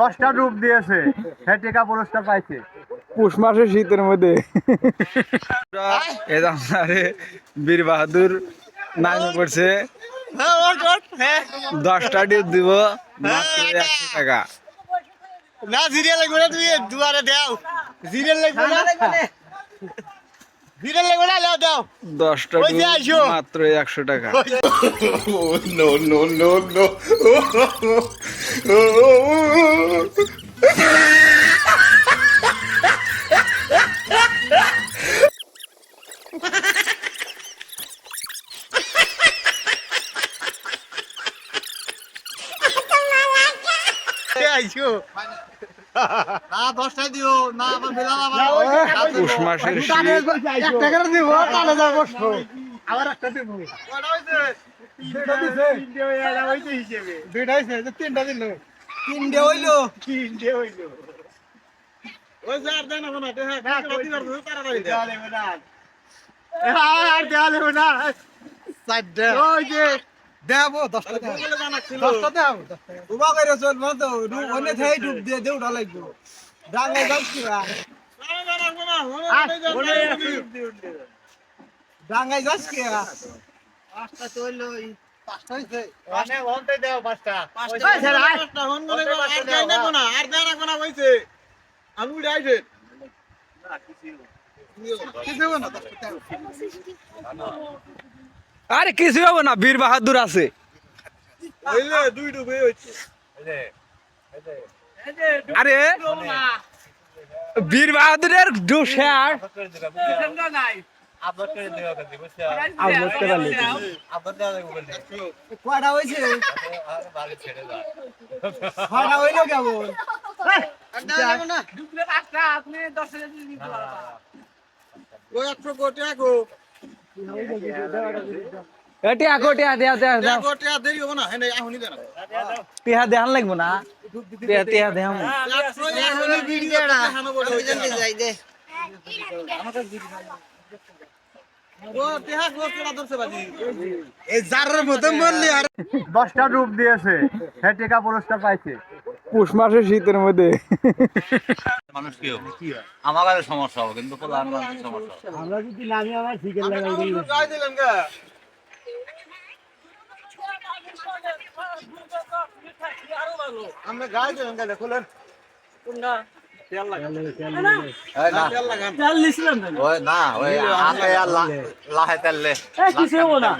10টা ডুব দিয়েছে, সে টিকা পুরস্কার পাইছে। পুষ মাসে শীতের মধ্যে বীর বাহাদুর নামে পড়ছে। 10টা ডিপ দিব মাত্র 100 টাকা। না জিরিয়া লাগবে না, তুমি দুয়ারে দাও। জিরিয়া লাগবে না, জিরিয়া লাগবে না, লাও দাও। 10টা ওই যে ডিপ আইসো। মাত্র 100 টাকা। No no no no. আইসো না, 10টাই দিও না, আবার বেলা আবার পুষ মাসের শীত। 1 টাকা দিব, তাহলে যাব বসবো। আবার একটা দিব। কয়টা হইছে? দুইটা দিছে। তিনটে হইয়া হইছে হিসেবে। দুইটা হইছে, যে তিনটা দিল। তিনটে হইলো। তিনটে হইলো। ওই যে আর দেন না, দেখা কাটি দিবার তাড়াতাড়ি দাও। দেওয়ালে না। আর দেওয়ালে না। সাইডে। ওই যে দেবো 10টা দাও। 10টা দাও। উবা কইরা চলবো তো, ওনে থেই ডুব দিয়ে দে উঠা লাগবো। ডাঙ্গায় যাস কি রা? ডাঙ্গায় যাস কি রা? 5টা তো হইলো, 5টা হইছে। মানে হন্তে দাও 5টা। 5টা হন মনে আর যাই না কোনা, আর দেয় না কোনা হইছে। আমি উড়ে আইবে। না কিছু না। 10টা আরে কিছু হবে না, বীর বাহাদুর আছে। হইলে দুই ডুবে হইছে। আরে বীর বাহাদুরের ডুশার কয়টা হইছে? কয়টা হইলো কেমন? ওই 100 কোটি আগো। টিয়া কোটিয়া দেয়া দেয়া দাও। কোটি আর দেরি হবে না, হেনে এখনই দেন। টিয়া দেখান লাগবো না, টিয়া টিয়া দেখাম। 100 এখনই ভিডিও দেখানো বড় হইছে যাই দে। ও টিহা গোছরা ধরছে বাজি। এই জারের মধ্যে মরলি আর 10টা ডুব দিয়েছে, সে টিকা পুরস্কার পাইছে। পুষ মাসে শীতের মধ্যে মানুষ কি হবে? আমার কাছে সমস্যা হবে, কিন্তু প্রধান মানুষের সমস্যা হবে। আমরা যদি নামি আমার সিগেল লাগাই দিই। গায় দিলাম গা। আমরা গায় দিলাম গা, খুলেন। কোনটা? তেল লাগান। এই না, তেল লাগান। ওই না, ওই আগে আর লাহে তেললে কিছু হবো না।